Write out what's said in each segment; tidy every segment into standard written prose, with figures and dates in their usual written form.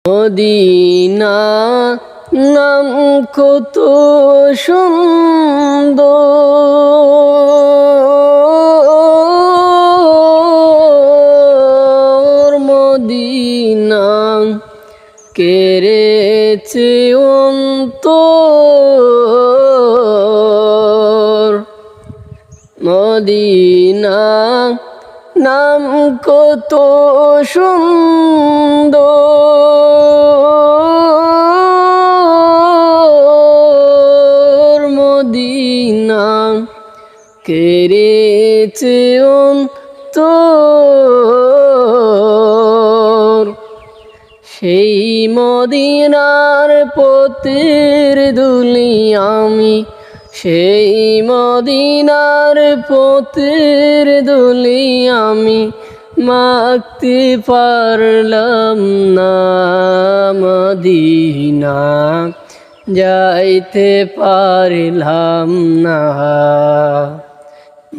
Medina নাম কত সুন্দর, মদিনা কেড়েছে অন্তর। মদিনা নাম কত সুন্দর, মদিনা কেড়েছে অন্তর। সেই মদিনার পথের ধুলি আমি, সেই মদিনার পথের ধুলি আমি মাখতে পারলাম না। মদিনা যাইতে পারলাম না।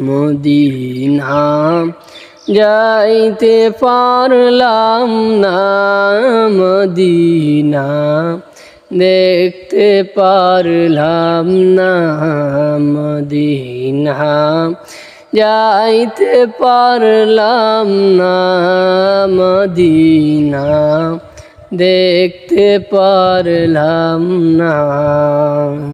মদিনা যাইতে পারলাম না। মদিনা দেখতে পারলাম না। মদিনা যাইতে পারলাম না। মদিনা দেখতে পারলাম না।